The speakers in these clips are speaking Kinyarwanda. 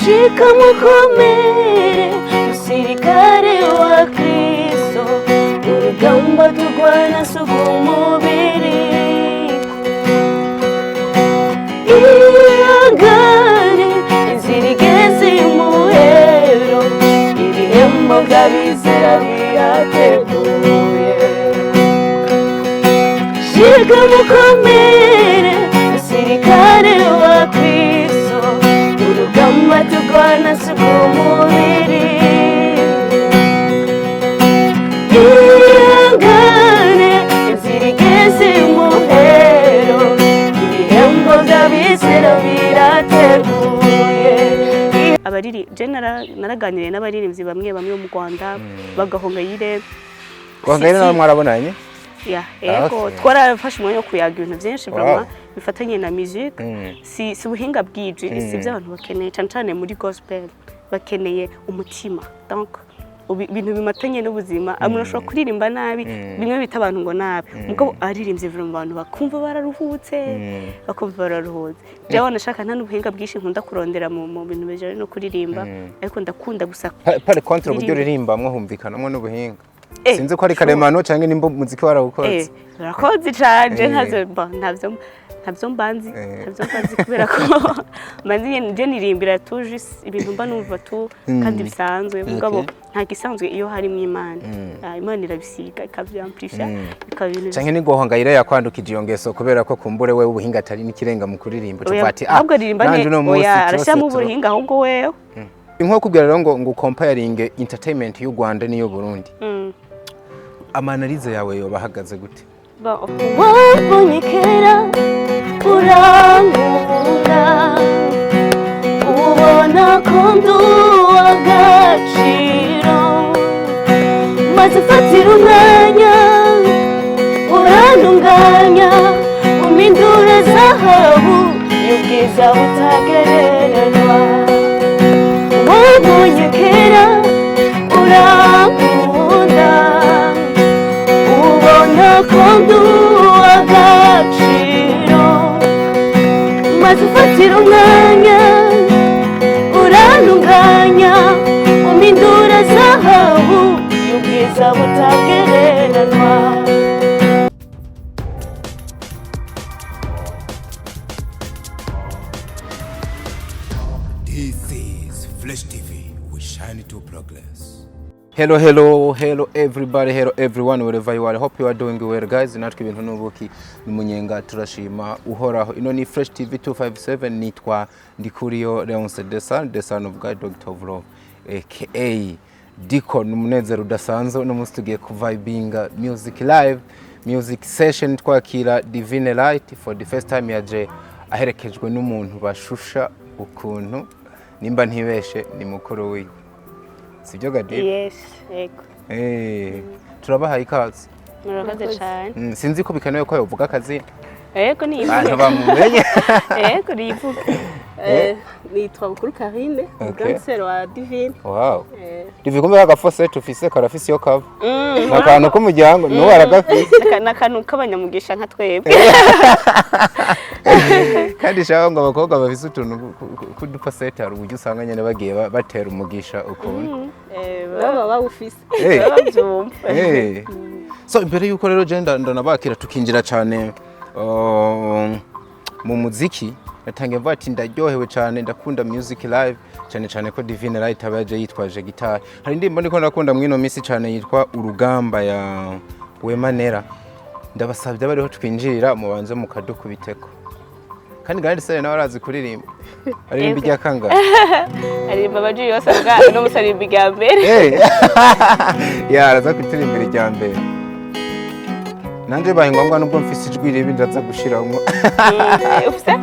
shika mukomere musirikare wa Kristo urugamba turwana sugumubiri ihangane izirigeze muhero ibihembo by'abizera birateguye shika mukomere musirikare wa Kristo urugamba turwana sugumubiri ihangane izirigeze muhero ibihembo by'abizera birateguye. Abariri naraganiriye n'abaririmbyi bamwe mu Rwanda bagahongayire nawe mwarabonanye yego twarafashe umwanya wo kuyaga ibintu byinshi vraiment bifatanye na music si ubuhinga bwije si by'abantu bakeneye cyane muri gospel bakeneye umutima donc ibintu bimatanye n'ubuzima amwe ashobora kuririmba nabi bimwe bita abantu ngo nabi mugabo aririmbye vraiment abantu bakumva bararuhutse jawe nashaka nta n'ubuhinga bwinshi nkunda kurondera mu bintu bijanye no kuririmba ariko ndakunda gusa pare contre uburyo uririmba mwahumvikanamo n'ubuhinga sinzi ko ari karemano cyangwa nimba muziki warawukoze urakoze cyane ntabyo mbanzi kubera ko mbanzi nje nirimbira tuje ibintu mba numva tu kandi bisanzwe mugabo nta gisanzwe iyo hari mu Imana Imana irabisiga ikavyampisha ikabintu cyangwa ni gohangayira yakwandukije iyo ngeso kubera ko kumbure wewe ubuhinga atari n'ikirenga mu kuririmba tufati ahubwo aririmba ne arashya mu buhinga ahubwo wewe inko kubwira rero ngo comparing entertainment y'u Rwanda n'iyo Burundi amanalize yawe yo bahagaze gute wabonyekera urangura ubona ko nduwagaciro maze ufatira umwanya urantunganya umindure zahabu y'ubwiza butagereranywa wabonyekera urangura ubona ko nduwagaciro maze ufatira umwanya urantunganya umindura zahabu y'ubwiza butagereranywa. This is Flash TV. We shine to progress. Hello everybody, hello everyone, wherever you are. I hope you are doing well, guys. Natwe ibintu nubuki n'umunyenga turashima uhoraho. Ino ni Fresh TV 257 nitwa Ndikuriyo Leonce the son of God, Dr. of Love, aka Nico. Numunezero udasanzwe no musi tugiye kuvibinga music live, music session twakira Divine Light for the first time yaje aherekejwe n'umuntu bashusha ukuntu nimba ntibeshe ni mukuru wiwe. Sibyo gadi? Yes, yego. Turabahaye ikaze. Murakoze cyane. Sinzi ko bikanewe ko yavuga akazi. Yego ni ivuga. Abantu bamumenye. Yego ni ivuga. Nitwa Bukuru Karine, grandeur wa Divine. Wow. Divine kumbe agafose tufise karafise yo kava. Nakantu ko mujyango no waragafise. Nakantu kabanyamugisha nka twebwe. Kandi shaho ngo abakobwa bafise utuntu kudupasete hari uburyo usanga nyene bagiye batera umugisha ukuntu. Baba bawufise. Babyumva. So imbere yuko rero genda ndanabakira tukinjira cyane mu muziki natangiye mvuga ati ndaryohewe cyane ndakunda music live cyane ko Divine Light abaje yitwaje gitari hari indirimbo ndiko ndakunda mwino misi cyane yitwa urugamba ya Wemanera ndabasabye bariho twinjira mubanze mukadukubiteko kandi gandi sare nawe arazi kuririmba aririmba ijya kanga aririmba abaje yose bwa no musarimba ijya mbere araza kwitirimbira ijya mbere nanje baye ngombwa nubwo mfise ijwi ribi ndaza gushiramo ufise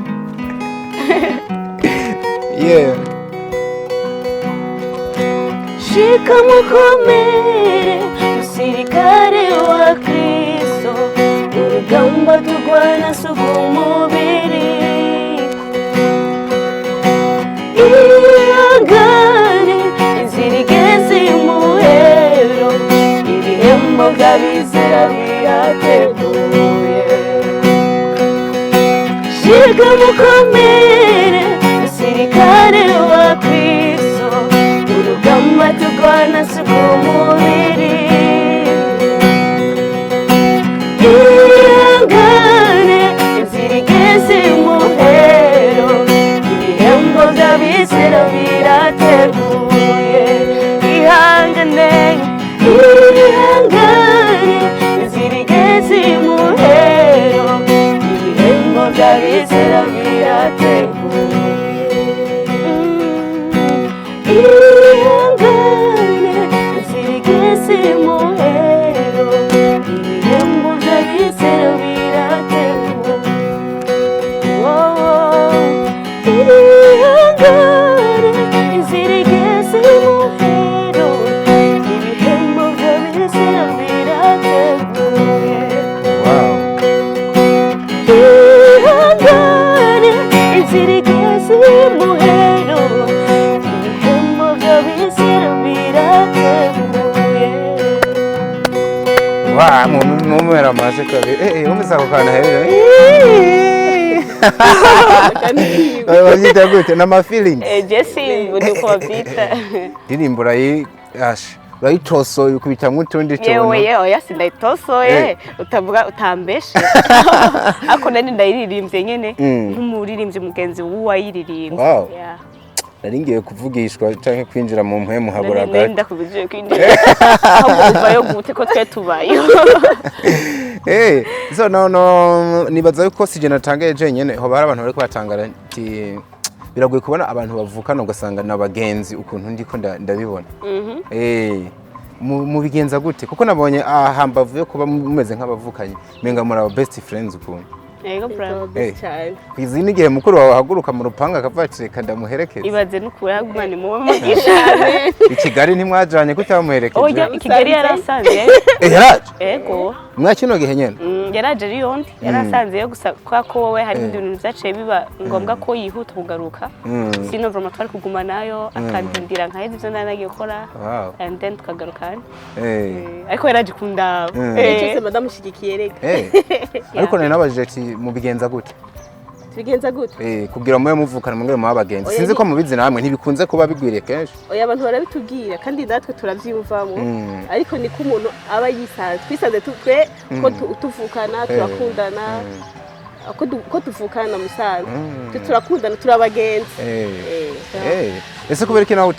shika mukomere musirikare wa Kristo urugamba turwana sugumubiri ihangane izirigeze muhero ibihembo by'abizera birateguye shika mukomere musirikare wa Kristo ihangane zirigeze muhero ibihembo by'abizera birategura ihangane zirigeze muhero ibihembo by'abizera birateguye ihangane zirigeze muhero ibihembo by'abizera birateguye mumera amaje kabiri umeze ako kana hera babyita gute n'ama feelings Jesse uko babyita Indirimbo urayitosoye ukubita nk'utundi tuntu yewe sindayitosoye utavuga utambeshe ako nani ndayiririmbye nyene nk'umuririmbyi mugenzi w'uwayiririmbye nari ngiye kuvugishwa canke kwinjira mu mpwemu habura gato ndakubije kwinjira aho uvayo gute ko twe tubayo so no nibaza yuko sije natangaye je nyene ho bari abantu bari kwatangara ati biragoye kubona abantu bavukana ugasanga nabagenzi ukuntu ndiko ndabibona mu bigenza gute kuko nabonye ahambavu yo kuba mumeze nk'abavukanye menga muri aba best friends ukuntu yego bravo cyane kwizini gihe mukuru wawe haguruka mu rupanga akavatse kandamuherekeza ibaze n'ukura agumane mu mugishane ikigali ntimwajanye kutamuherekeje oya ikigali yarasanze yaraje yego mwakino gihe nyene yaraje riyondi yarasanze yo gusa kwa ko wowe hari ibintu byaciye biba ngombwa ko yihuta kugaruka sino vroma twari kuguma nayo akandindira nkaheze ivyo nanagiye gukora and then tukagaruka ariko yaraje kunda cyose madame shigikiye rega ariko nari nabajije ati mubigenza gute bigenza gute kugira mwe muvukana mwe mu abagenzi sinzi ko mubizi namwe ntibikunze kuba bigwiriye kenshi oya abantu barabitubwira kandi natwe turavyumvamo ariko niko umuntu aba yisanze twisanze twe ko tuvukana turakundana ko tuvukana musanze turakundana turabagenzi ese kubera iki nawe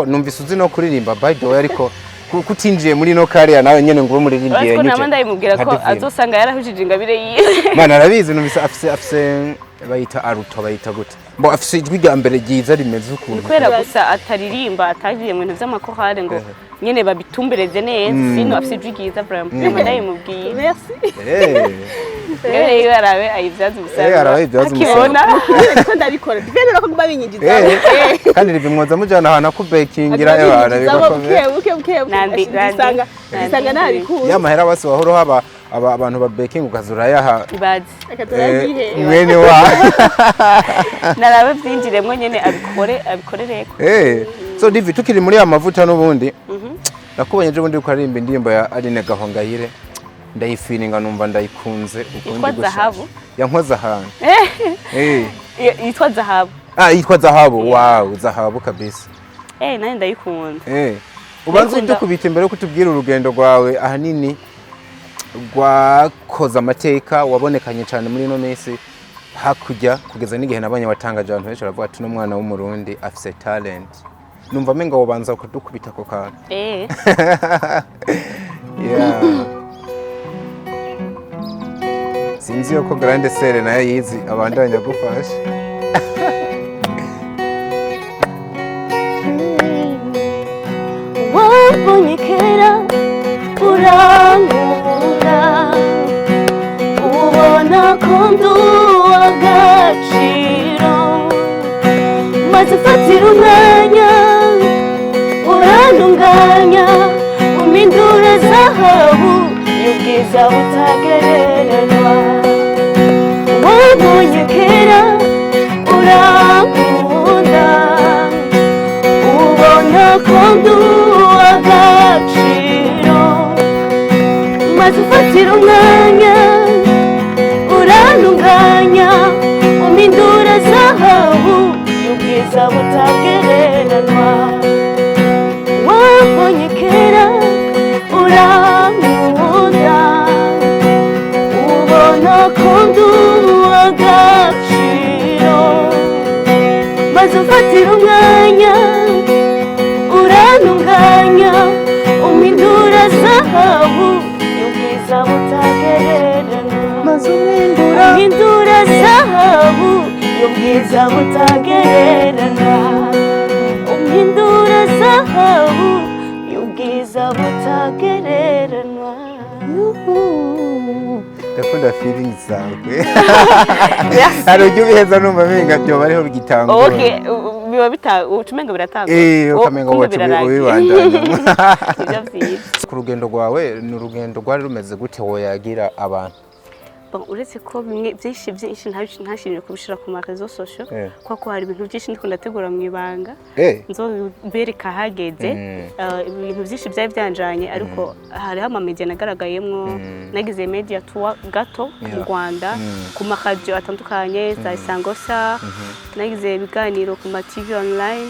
numvise uzi no kuririmba by the way ariko kutinjiye muri no kariya nawe nyene ngo umuririmbiye ariko nama ndayimubwira ko azosanga yarahujije ingabire yiwe mana arabizi numvise afise bayita aruto bayita gute mbo afise ijwi rya mbere ryiza rimeze ukuntu kwera gusa ataririmba atagiye mu bintu vy'amakorale ngo nyene babitumbereze neza sino afise ijwi ryiza vraiment nama ndayimubwiye merci yarabe ayivyaza ubusanzwe akibona ko ndabikora divene ko babinyinjiza kandi rivimwoza mujana hana ku bakingira y'abana buke isanga nabikuye yamahera base wahoro haba abantu ba baking ukazura yaha ibazi mwene wa narabe vyinjiremwo nyene abikorereko so divi tukiri muri amavuta n'ubundi nakubonye je bundi ukaririmba indirimbo ya Aline Gahongayire ndayifininga numva ndayikunze ukundi gusa yankoza ahantu yitwa Zahabu yitwa Zahabu wow Zahabu kabisa nani ndayikunda ubanza dukubita imbere ko tubwira urugendo rwawe ahanini rwakoza amateka wabonekanye cyane muri no minsi hakujya kugeza n'igihe nabanye watangaje abantu benshi baravuga ati n'umwana w'umurundi afise talent numva menga wobanza kudukubita ko kantu sinzi yuko grande sere nayo yizi abandanya gufasha wabonyekera urangura ubona ko nduwagaciro maze ufatira umwanya urantunganya umindura zahabu y'ubwiza butagereranywa wabonyekera urankunda ubona ko nduwagaciro maze ufatira umwanya urantunganya umindura zahabu y'ubwiza butagereranywa wabonyekera urankunda ubona ko nduwagaciro maze ufatira umwanya urantunganya umindura zahabu y'ubwiza butagereranywa maze umindura zahabu y'ubwiza butagereranywa butagereranywa. Ndakunda feelings zawe. Hari ujya ubiheza numva mpinga byo bariho bigitanga. Okay, biba utumenga biratanga. Ukamenga ubibandanya. Ibyo byiza. Ku rugendo rwawe ni urugendo rwari rumeze gute woyagira abantu? Uretse ko bimwe byinshi ntashimye kubishira ku marezo social kuko hari ibintu byinshi ndiko ndategura mu ibanga nzobereka hageze ibintu byinshi byari byanjanye ariko hari ama media nagaragayemwo nagize media tour gato mu Rwanda ku maradio atandukanye za Isangosa nagize ibiganiro ku ma TV online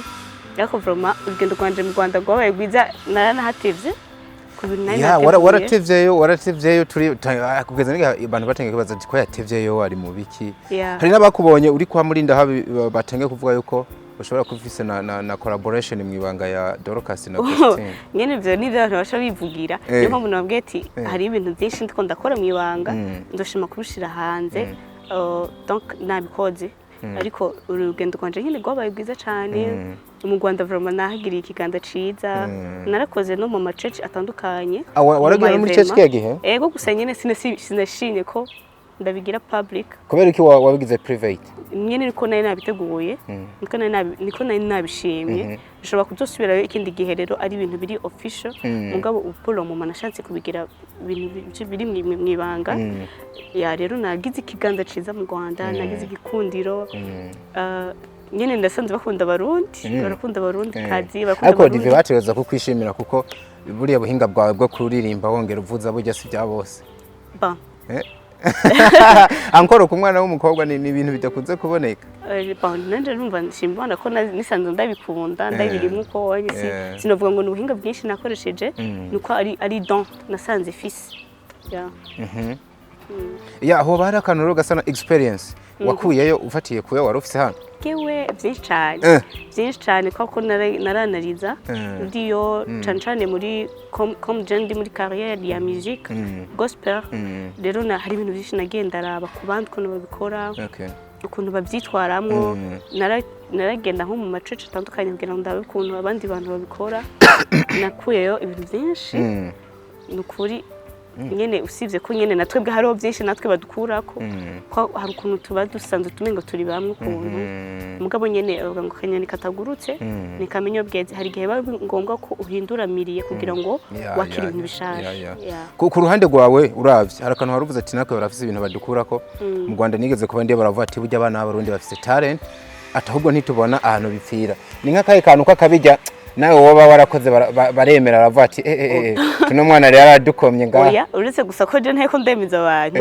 ariko vraiment urugendo rwanje mu Rwanda rwabaye gwiza naranahatevye. Ya waratevyeyo turi kugeza niga abantu batenge kubaza ko yatevyeyo ari mu biki. Hari nabakubonye uri kwa Murinda habi batenge kuvuga yuko bashobora kuvise na collaboration mu ibanga ya Dorcas na Vestine. Nyene ivyo ni byo basha bivugira. Niyo mpamvu nabwiye ati hari ibintu byinshi ndiko ndakora mu ibanga ndoshima kubishira hanze. Donc nabikoze ariko urugendo kwanje nyine rwabaye bwiza cyane. Mu Rwanda vraiment nahagiriye ikiganda ciza narakoze no mu church atandukanye. Waragiye muri church kigihe? Ego gusa nyene sinashimye ko ndabigira public. Kubera iki wabigize private? Nyene niko nari nabiteguye niko nari nabishimye bishobora kuzosubirayo ikindi gihe rero ari ibintu biri official mugabo upulo mu manashatse kubigira ibintu biri mu ibanga. Ya rero nagize ikiganda ciza mu Rwanda nagize igikundiro nyene ndasanze bakunda abarundi barakunda abarundi kazi barakunda ariko dive batereza kukwishimira kuko buriya buhinga bwawe bwo kuririmba wongera uvuza burya si bya bose ankoro ku mwana w'umukobwa ni ibintu bidakunze kuboneka. Nanje numva nshimibona ko nisanze ndabikunda ndabirimo uko wanye sinovuga ngo n'ubuhinga bwinshi nakoresheje nuko ari don nasanze fisi. Ya ho bara kanuro gasana experience wakuyeyo ufatiye kuya wari ufise hano. Kewe byinshi cyane kuko naranariza ndiyo cancane muri Camujanye muri carrière ya musique gospel rero hari ibintu byinshi nagenda araba ku bandi ukuntu babikora ukuntu babyitwaramwo naragenda nko mu church atandukanye kugira ngo ndabe ukuntu abandi bantu babikora nakuyeyo ibintu byinshi nukuri nyene usibye ko nyene natwebwe hariho byinshi natwe badukurako ko hari ukuntu tuba dusanzwe tumengo turi bamwe ukuntu mugabo nyene avuga ngo kanyani katagurutse nikamenyo bweze hari gihe bari ngombwa ko uhindura miriye kugira ngo wakira ibintu bishaje. Ku ruhande rwawe uravye harakantu haruvuze ati nakwe barafise ibintu badukurako mu Rwanda nigeze kuba ndiye baravuga ati burya abana b'abarundi bafise talent atahubwo ntitubona ahantu bipfira ni nk'akaye kantu kakabijya nawe woba warakoze baremera baravuga ati tuno mwana rero aradukomye ngaha. Oya uretse gusa ko je nteko ndemiza abantu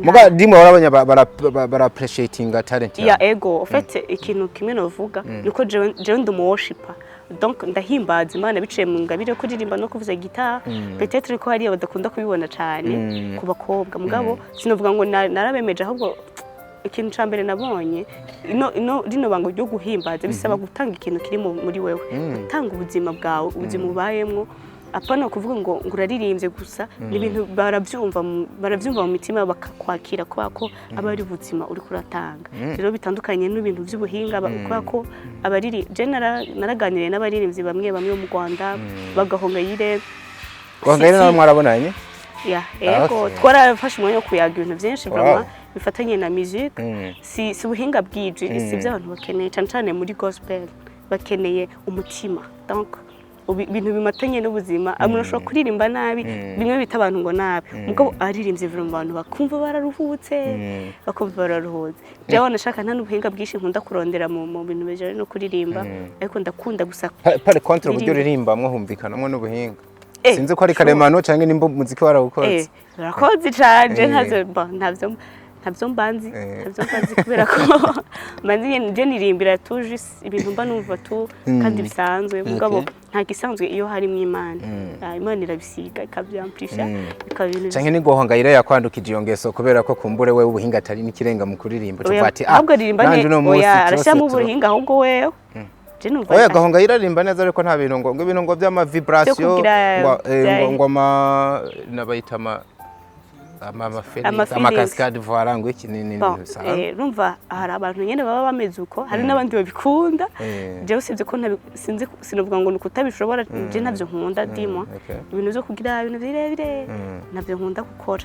muga ndimo barabanya bara appreciating talent ya ego ufite ikintu kimwe novuga niko je ndi mu worshiper donc ndahimbaza Imana biciye mu ngabire ko ndirimba no kuvuza guitar peut-être ko hari abadakunda kubibona cyane ku bakobwa mugabo sinovuga ngo narabemeje ahubwo ikintu cyambere nabonye rino bango ryo guhimbaza bisaba gutanga ikintu kiri muri wewe gutanga ubuzima bwawe ubuzima ubayemwo apana kuvuga ngo uraririmbye gusa n'ibintu baravyumva mu mitima bakakwakira ko abari ubuzima uri kuratanga rero bitandukanye n'ibintu by'ubuhinga ko abariri naraganiriye n'abaririmbyi bamwe mu Rwanda bagahongayire na mwarabonanye ego twarafashe umwanya wo kuyaga ibintu byinshi vraiment bifatanye na musique si ubuhinga bwije si by'abantu bakeneye cyane muri gospel bakeneye umutima donc ibintu bimatanye n'ubuzima umuntu ashobora kuririmba nabi bimwe bita abantu ngo nabi mugabo aririmbye vraiment abantu bakumva bararuhutse jewe nashaka nta n'ubuhinga bwinshi nkunda kurondera mu bintu bijanye no kuririmba ariko ndakunda gusa pare contre uburyo uririmba mwo humvikanamwe n'ubuhinga sinzi ko ari karemano cyangwa nimba muziki warabukoze urakoze cyane ntabyo mbanzi kubera ko manzi nje nirimbira tuje ibintu mba numva tu kandi bisanzwe mugabo nta gisanzwe iyo hari mu Imana irabisiga ikabyampisha ikabintu cyangwa ni gohongayire yakwandukije iyo ngeso kubera ko kumbure wewe ubuhinga atari n'ikirenga mu kuririmba tufati ahubwo ririmba ne arashya mu buhinga ahubwo wewe oya gahongayire aririmba neza ariko nta bintu ngo ibintu by'ama vibration ngo nabayitama amakaskade voarangwe kinini rumva hari abantu nyene baba bameze uko hari n'abandi babikunda je usibye ko sinzi sinovuga ngo nukutabishobora je navyo nkunda dimo ibintu byo kugira ibintu birebire navyo nkunda gukora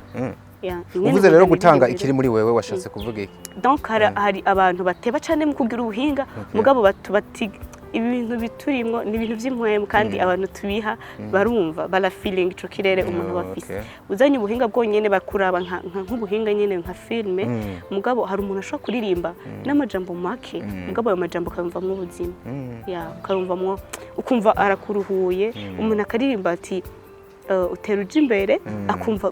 uvuze rero gutanga ikiri muri wewe washatse kuvuga iki donc hari abantu bateba cyane mu kugira ubuhinga mugabo bati ibintu biturimwo ni ibintu by'impuhemu kandi abantu tubiha barumva bala feeling ico kirere umuntu bafise uzanye ubuhinga bwonyene bakuraba nk'ubuhinga nyene nka filme mugabo hari umuntu ashobora kuririmba n'amajambo make mugabo ayo majambo kayumvamwo ubuzima kayumvamwo ukumva arakuruhuye umuntu akaririmba ati uteruje imbere akumva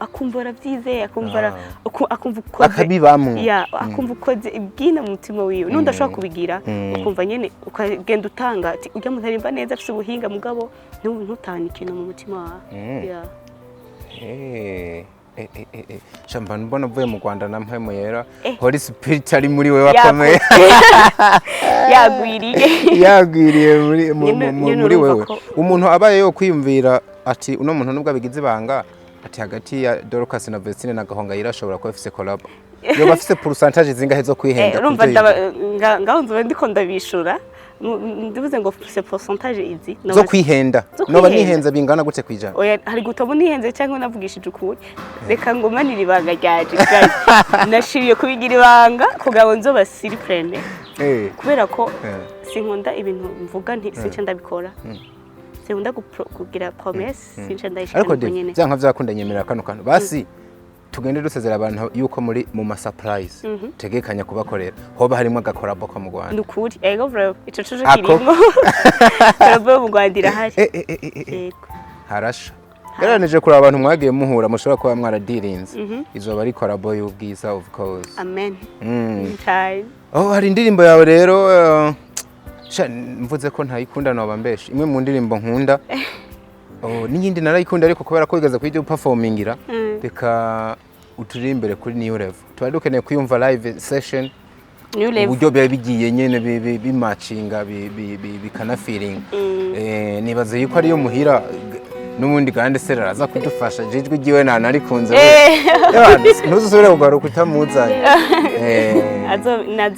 akumva aravyize akumva ukoze akabibamwe akumva ukoze ibwina mu mutima wiwe nundi ashobora kubigira ukumva nyene ukagenda utanga ati ujya mutarimba neza afite ubuhinga mugabo ntutahane ikintu mu mutima wawe shamba mbona uvuye mu Rwanda na mpemo yera Holy Spirit ari muri we wakomeye yagwiriye muri wewe umuntu abaye yo kwiyumvira ati uno muntu nubwo abigize ibanga ati hagati ya Dorcas na Vestine na Gahonga irashobora kuba afise collab yo bafise pourcentage zingahe zo kwihenda urumva ngaho nzo ndiko ndabishura ndivuze ngo c'est pourcentage izi zo kwihenda no nihenza bingana gute kwijana oya hari gutobo nihenze cyangwa navugishije ukuri reka ngo manira ibanga ryaje nashiriye kubigira ibanga kugabo nzo basiriprene kubera ko sinkunda ibintu mvuga nti since ndabikora Senda kugira promesse since ndayishaka nyene byanka byakundanyemera kano basi tugende dusezera abantu yuko muri mu ma surprise tegekanya kubakorera hoba harimo agakorabo ko mu Rwanda ndukuri ego bro ico cuje kirimo karabo mu Rwanda irahari harasha Garanije kuri abantu mwagiye muhura mushobora kuba mwaradirinze izo bari korabo y'ubwiza of course amen hari indirimbo yawe rero mvuze ko ntayikunda no bambeshe imwe mu ndirimbo nkunda n'iyindi narayikunda ariko kubera ko igaza kujya performingira reka uturimbere kuri new level tuba dukeneye kuyumva live session uburyo biba bigiye nyene bimatchinga bikana feeling nibaze yuko ari yo muhira n'umundi kandi serera aza kudufasha jijwe giwe nana ari kunze ntuzusubire kugaruka utamuzanye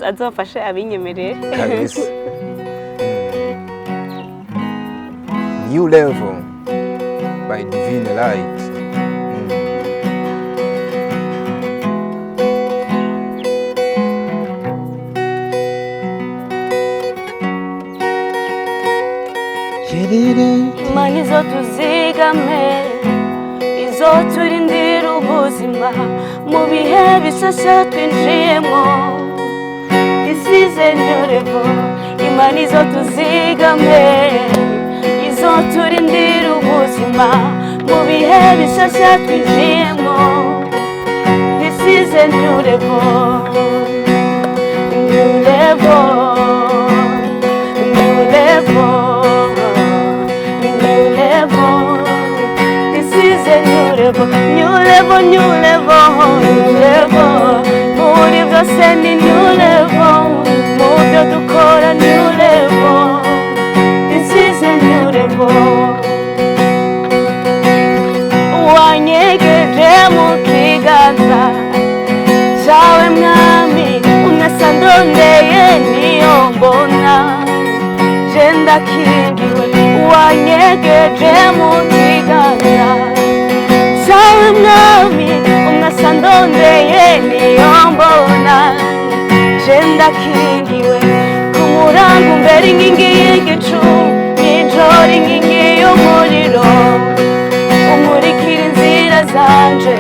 azofashe abinyemerere kabisa New Level by Divine Light. Imana izotuzigame izoturindira ubuzima mu bihe bisasa twinjiyemo isize nyorebo Imana izotuzigame izoturindira ubuzima mu bihe bisasa twinjiyemo isize nyorebo New level, muri byose ni new level, mu byo dukora new level, this is a new level. Wanyegeje mu kiganza cyawe mwami, unasandondeye niyo mbona, jenda kingiwe, wanyegeje mu kiganza Sawe mwami unasandondeye niyombona jenda kingiwe kumurango mbere inkingi y'igicu nijoro inkingi y'umuriro umurikira inzira zanje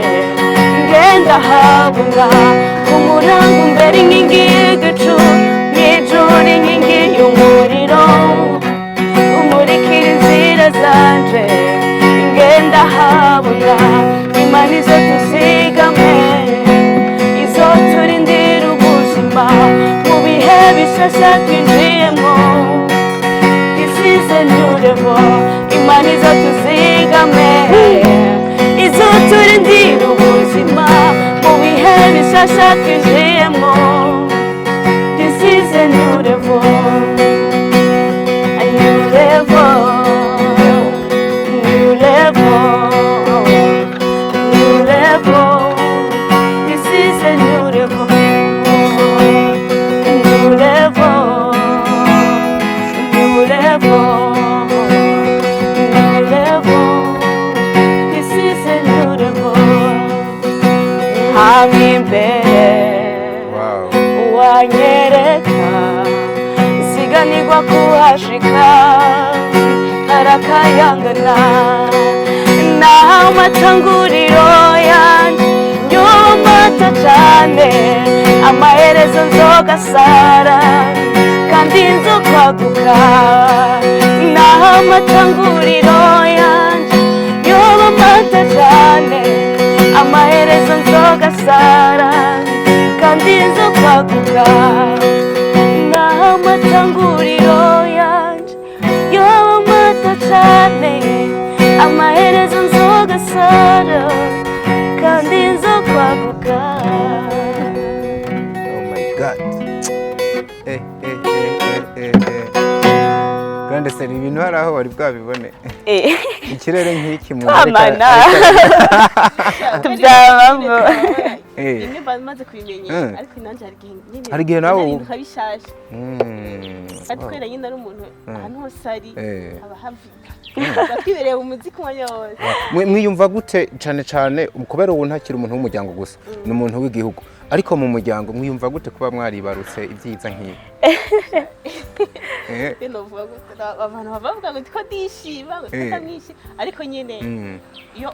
ngenda habunga kumurango mbere inkingi y'igicu nijoro inkingi y'umuriro umurikira inzira zanje ngenda habunga Imana izotuzigame izoturindira ubuzima mu bihe bisasa twinjiyemo isize nyorebo Imana izotuzigame izoturindira ubuzima mu bihe bisasa twinjiyemo isize nyorebo New level. sinanigwa kuhashika harakayangana naho matanguriro yanje yomata cane amaherezo nzogasara kandi nzokwaguka naho matanguriro yanje yomata cane amaherezo nzogasara kandi nzokwaguka naho matanguriro yanje yomata cane amaherezo nzogasara kandi nzokwaguka. Oh my god. Grande seri ibintu haraho wari bwabibone. Ikirere nk'iki mu Amana. Tubyabamo. Imwe bamaze kubimenya ariko inanje hari igihe nawe ukabishasha. Ati kwera nyine ari umuntu ahantu hose ari aba havika. Bakwibereye umuziki umwanya wose. Mwiyumva gute cyane kubera ubu ntakiri umuntu w'umuryango gusa ni umuntu w'igihugu ariko mu muryango mwiyumva gute kuba mwaribarutse ibyiza nk'ibi? Abantu bavuga ngo ndiko ndishima ngo ndamwishi ariko nyine iyo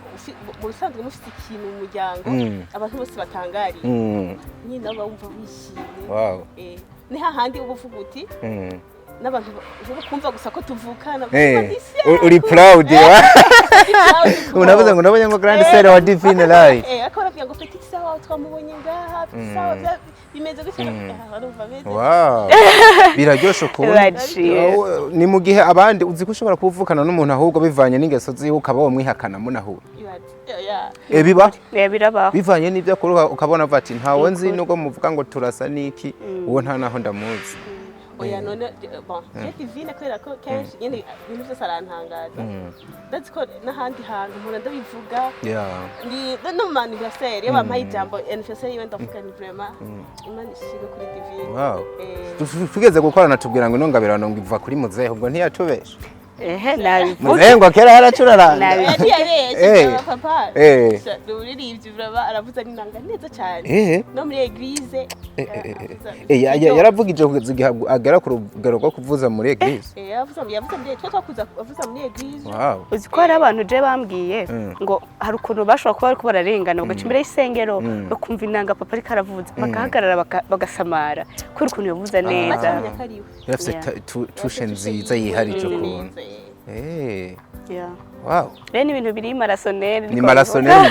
mu bisanzwe mufite ikintu mu muryango abantu bose batangariye nyine aba wumva wishimye. Ni hahandi uba uvuga uti n'abantu kumva gusa ko tuvukana uri proud unavuze ngo nabonye ngo grande sœur wa Divine Light akora ngo petit sawa twamubonye ngaha sawa bimeze gutya arumva beze wow biraryoshe kubona ni mu gihe abandi uzi ko ushobora kuvukana n'umuntu ahubwo bivanye n'ingeso ziwe ukaba wo mwihakana munahura biba birabaho bivanye n'ibyo akora ukabona vati ntawe nzi nuko muvuga ngo turasa niki uwo nta naho ndamuzi. Oya none bon Divine kwera ko kenshi nyine ibintu byose arantangaza that's ko n'ahandi hantu umuntu ndabivuga ndi no man anniversaire yabampaye ijambo anniversaire yiwe ndavuga ni vraiment imana ishimwe kuri Divine. Wow tugeze gukorana tubwira ngo inongabirano ngo iva kuri muzehe ubwo ntiyatubesha nabivuze ngo kera haracuraranga papa uririmbye brava aravuza n'inanga neza cyane no muri eglise yaravugije kuzigiha agera ku rugero rwo kuvuza muri eglise yavuza muri twakuza kuvuza muri eglise. Uzi ko hari abantu je bambwiye ngo hari ukuntu bashobora kuba bariko bararengana bagaca imbere y'isengero bakumva inanga papa ariko aravuza bagahagarara bagasamara kuri ukuntu yavuza neza yafite tushe nziza yiharije ukuntu. Wow. Rene ibintu biri marasoneri ni marasoneri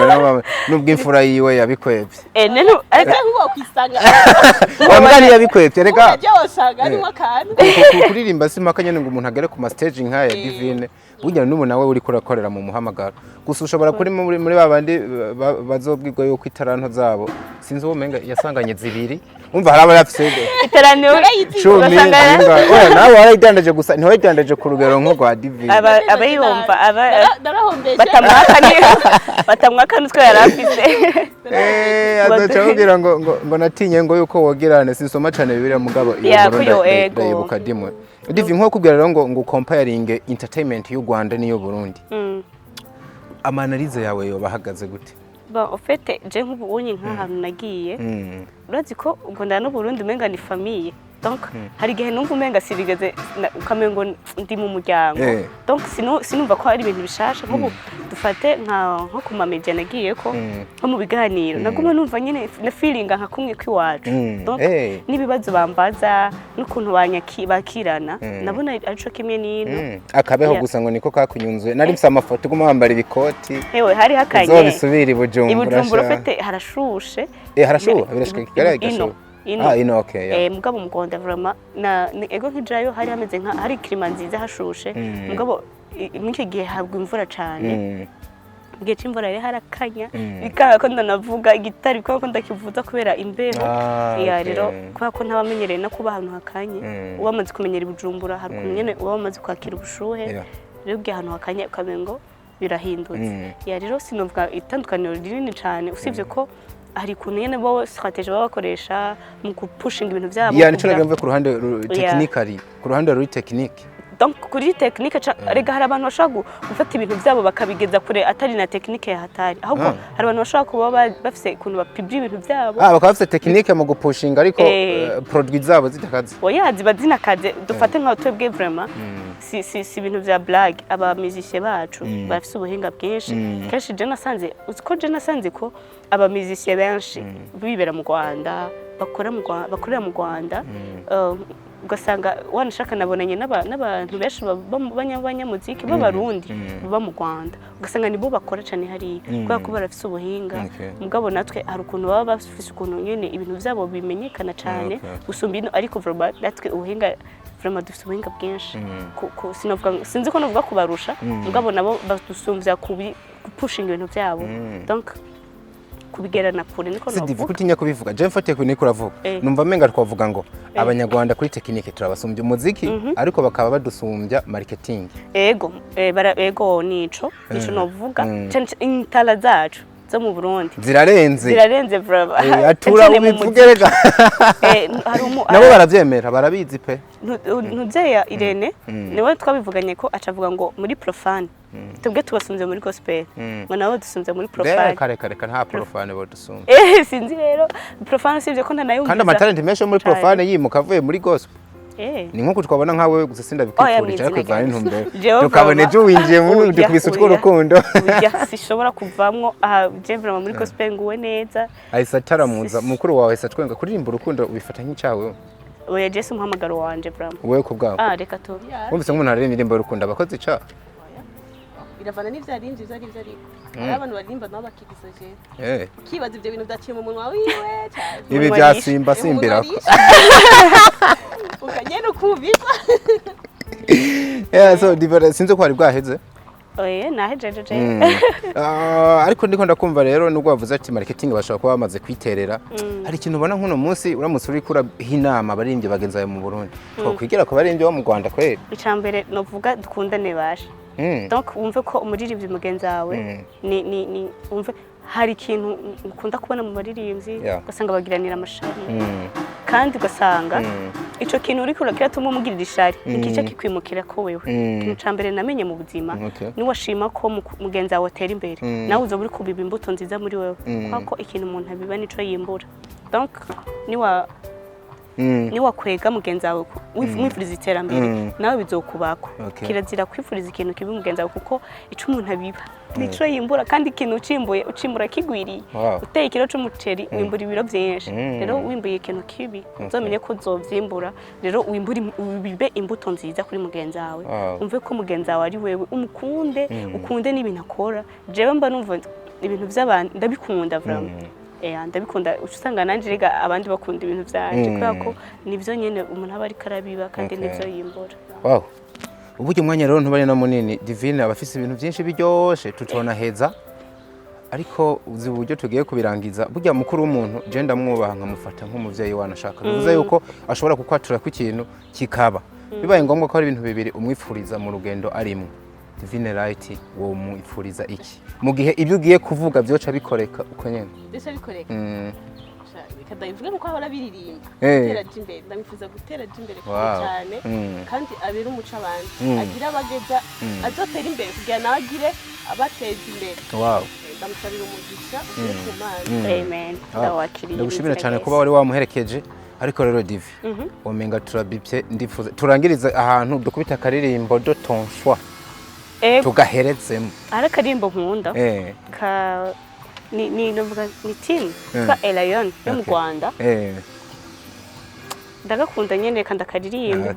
nubwo imfura yiwe yabikwebye nene ariko ngo kwisanga wamugani yabikwebye reka byosanga ari wakantu kuririmba simaka nyene ngo umuntu agere ku stage nkaya Divine burya n'umuntu nawe uri kurakorera mu muhamagaro gusa ushobora kuri muri babandi bazobwirwa yuko itaranto zabo sinzi uwo menga yasanganye zibiri umva haraba yafise iterane oya nawe warayidandaje gusa ntiwayidandaje ku rugero nko rwa Divine abayumva darahombeje batamwakana utwo yarafise azaca kugira ngo natinye ngo yuko wogirane sinsoma cyane bibiri mugabo iyo ndayibuka dimwe Divine nko kubwira rero ngo comparing entertainment y'u Rwanda n'iyo Burundi amanalize yawe yo bahagaze gute? Ba ofete je nk'ubunye nk'ahantu nagiye urazi ko u Rwanda no Burundi menga ni famille donc hari gihe numva umenga sirigeze ukamengo ndi mu muryango donc sinumva ko ari ibintu bishasha nko dufate nko ku mamedia nagiye ko nko mu biganiro naguma numva nyine na feeling nka kumwe kwiwacu donc nibibazo bambaza n'ukuntu bakirana nabona arico kimwe nino akabeho gusa ngo niko kakunyunzuye nari mfite amafoto guma bambara ibikoti hari hakanye zobisubira ibujumbura fete harashushe harashuha birashika kigaragara ino okay mugabo mu Rwanda vraiment na ego nk'ijayo hari hameze nka hari klima nziza hashushe mugabo mw'icyo gihe habwa imvura cyane gihe cy'imvura rero harakanya bikanga ko ndanavuga igitari ko ndakivuza kubera imbeho rero kwa ko ntabamenyereye no kuba ahantu hakanye ubamaze kumenyera ibujumbura hari kumenyene ubamaze kwakira ubushuhe rero gihe ahantu hakanye ukamengo birahindutse rero sinuvuga itandukaniro rinini cyane usibye ko hari kuntu nyene bo strategy bakoresha mu kupushinga ibintu byabo yani cyo nagamve ku ruhande technically ku ruhande ruri technique donc kuri technique rega hari abantu bashaka gufata ibintu byabo bakabigeza kure atari na technique ya hatari ahubwo hari abantu bashaka kuba bafise kuntu bapibye ibintu byabo bakaba bafise technique mu gupushinga ariko produit zabo zitakaze oya ziba zinakaze dufate nka twebwe vraiment si ibintu bya blague aba musiciens bacu bafise ubuhinga bwinshi kenshi je nasanze ko aba musiciens benshi bibera mu Rwanda bakorera mu Rwanda ugasanga wanashaka nabonanye n'abantu benshi b'abanyamuziki b'abarundi baba mu Rwanda ugasanga nibo bakora cyane hari kubera ko barafise ubuhinga mugabo natwe hari ukuntu baba bafise ukuntu nyene ibintu byabo bimenyekana cyane gusumba ino ariko vraiment natwe ubuhinga vraiment dufite ubuhinga bwinshi sinzi ko navuga kubarusha mugabo nabo badusumvya kupushinga ibintu byabo donc kubigerana kure niko navuga Sidivu kutinya kubivuga je mfatiye ku niko uravuga numva menga twavuga ngo abanyarwanda kuri technique turabasumbya umuziki ariko bakaba badusumbya marketing ego nico novuga intala zacu zo mu Burundi zirarenze brava atura ubivugerega nabo baravyemera barabizi pe ntuzeya Irene niwe twabivuganye ko acavuga ngo muri profane tubwe tubasumze muri gospel ngo nabo dusumze muri profane kare nta profane bo dusumze sinzi rero profane sivye ko ndanayumva kandi amatalent menshi muri profane yimuka avuye muri gospel ni nkuko twabona nkawe gusa sinda bikifurije ariko vana intumbero tukabone je winjiye mu dukubise utw'urukundo sishobora kuvamwo je vraiment muri gospel nguwe neza ahise ataramuza mukuru wawe ahise atwenga kuririmba urukundo ubifata nk'icyawe oya Jesse umuhamagaro wanje vraiment wewe ko bwawe reka to wumvise nk'umuntu aririmba indirimbo y'urukundo abakoze ca biravana n'ivyarinje zari vyariko abantu barimba nabo bakigisoje kibaza ivyo bintu byaciye mu munwa wiwe cyane ibi byasimba simbirako ukanyene kubisa so divera sinzo ko ari bwaheze nahejeje ariko ndiko ndakumva rero nubwo bavuze ati marketing bashaka kuba bamaze kwiterera hari ikintu ubona nk'uno munsi uramutse uri kura hinama baririmbye bagenza mu Burundi twakwigira ko baririmbye bo mu Rwanda kweri icambere novuga dukundane bashe donc wumve ko umuririmbyi mugenzi wawe ni wumve hari ikintu ukunda kubona mu baririmbyi ugasanga bagiranira amashari kandi ugasanga ico kintu uri kurakira tuma umugirira ishari ikice kikwimukira ko wewe ikintu cambere namenye mu buzima ni washima ko mugenzi wawe atera imbere nawe uzo buri kubiba imbuto nziza muri wewe kwako ikintu umuntu abiba nico yimbura donc ni wakwega mugenzi wawe wifuriza iterambere nawe bizokubako kirazira kwifuriza ikintu kibi mugenzi wawe kuko ico umuntu abiba nico yimbura kandi ikintu ucimbura kigwiriye uteye ikiro c'umuceri wimbura ibiro byinshi rero wimbuye ikintu kibi uzomenye ko uzovyimbura rero wibibe imbuto nziza kuri mugenzi wawe umve ko mugenzi wawe ari wewe umukunde ukunde n'ibintu akora jewe mba numva ibintu by'abantu ndabikunda vraiment ndabikunda usanga nanje rega abandi bakunda ibintu byanje kubera ko nivyo nyene umuntu aba ari karabiba kandi nivyo yimbura uburyo umwanya rero ntubari na munini Divine abafise ibintu byinshi biryoshe tutona heza ariko uzi uburyo tugiye kubirangiza burya mukuru w'umuntu je ndamwubaha nkamufata nk'umuvyeyi wanashaka bivuze yuko ashobora kukwatura ku kintu kikaba bibaye ngombwa ko ari ibintu bibiri umwifuriza mu rugendo arimo Divine Light wo mwifuriza iki mu gihe ibyo ugiye kuvuga byoca bikoreka uko nyene byoca bikoreka bikadayivuga nuko ahora biririmba gutera imbere ndamifuza gutera imbere cyane kandi abira umuco abandi agira abageza azotera imbere kugira nawe agire abateza imbere ndamusabira umugisha uri ku Mana amen ndagushimira cyane kuba wari wamuherekeje ariko rero Divi womenga turabibye ndifuza turangiriza ahantu dukubita akaririmbo de ton choix tugaheretsemo ari akarimbo nkunda ni novuga ni team twa Elion yo mu Rwanda ndagakunda nyene kandi akaririmba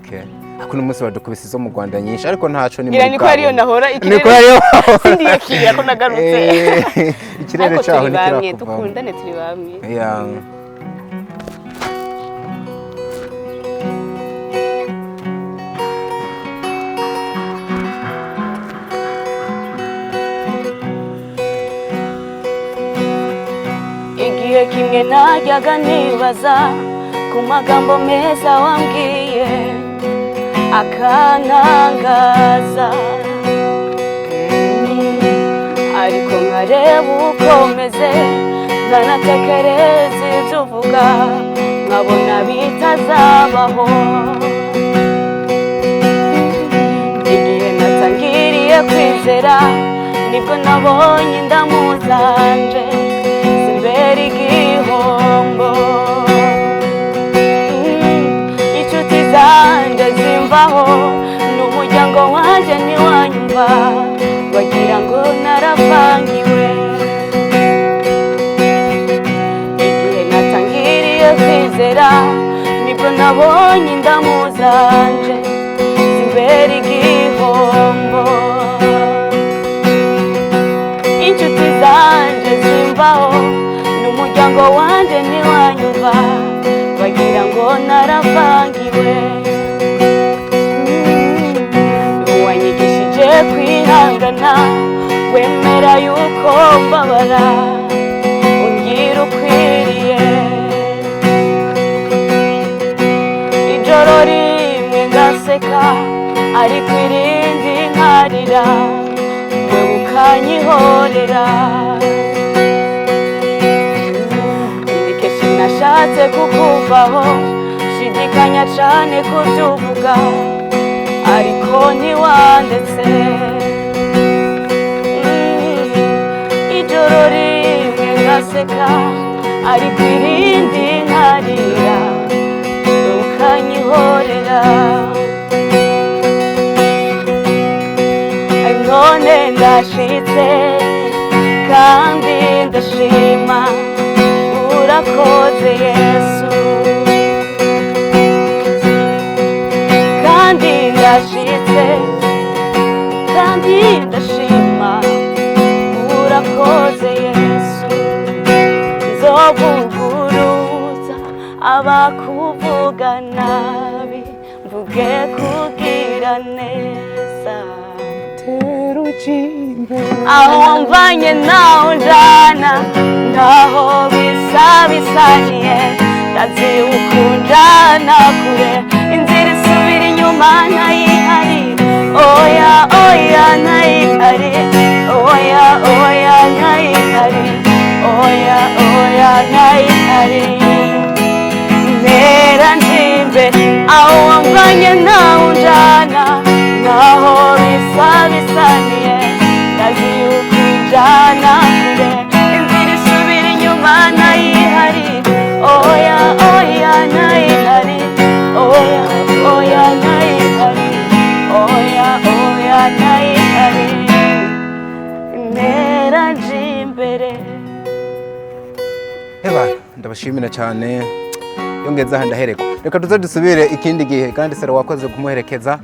akuno munsi badukubise zo mu Rwanda nyinshi ariko ntaco ni muri niko ariyo nahora niko ariyo sindiye kiriya ko nagarutse ikirere cyaho ni kirakuvamwe dukundane turi bamwe igihe kimwe najyaga nibaza ku magambo meza wambwiye akantangaza ariko nkareba ukomeze nkanatekereza ibyo uvuga nkabona bitazabaho kwizera nibwo nabonye indamuzanje zimbera igihombo inshuti zanje zimvaho n'umuryango wanje ntiwanyumva bagira ngo naravangiwe igihe natangiriye kwizera nibwo nabonye indamuzanje zimbera igihombo inshuti zanje zimvaho n'umuryango wanje ntiwanyumva bagira ngo naravangiwe wanyigishije kwihangana wemera yuko mbabara ungira ukwiriye ijoro rimwe ngaseka ariko irindi nkarira we ukanyihorera ndike sinashatse kukuvaho shidikanya cane kuvyuvuga ariko ntiwandetse ijoro rimwe ngaseka ariko irindi nkarira ukanyihorera none ndashitse kandi ndashima urakoze Yesu kandi ndashitse kandi ndashima urakoze Yesu nzovuguruza abakuvuga nabi mvuge kugira neza aho mvanye naho njana ngaho bisabisaniye ndazi ukundana kure inzira isubira inyuma ntayihari oya oya ntayihari oya oya ntayihari oya oya ntayihari ntera njimbere aho mvanye naho njana ngaho bisabisaniye ndazi ukundana kure inzira isubira inyuma ntayihari oya oya ntayihari oya oya ntayihari oya oya ntayihari ntera njimbere ndabashimira cyane yongeza ndahereko reka tuze dusubire ikindi gihe kandi sera wakoze kumuherekeza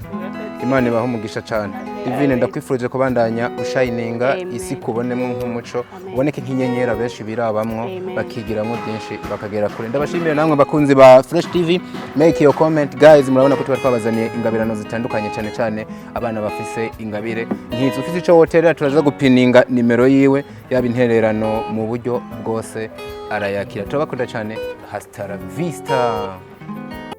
Imana ibaho umugisha cyane Divine ndakwifurije kubandanya ushininga isi kubonemo nk'umuco uboneke nk'inyenyera benshi birabamwo bakigiramo byinshi bakagera kure ndabashimira namwe bakunzi ba Fresh TV make your comment guys murabona ko twabazaniye ingabirano zitandukanye cyane cyane abana bafise ingabire nkizo ufite ico woterera turaza gupininga nimero yiwe yaba intererano mu buryo bwose arayakira turabakunda cyane hasta la vista.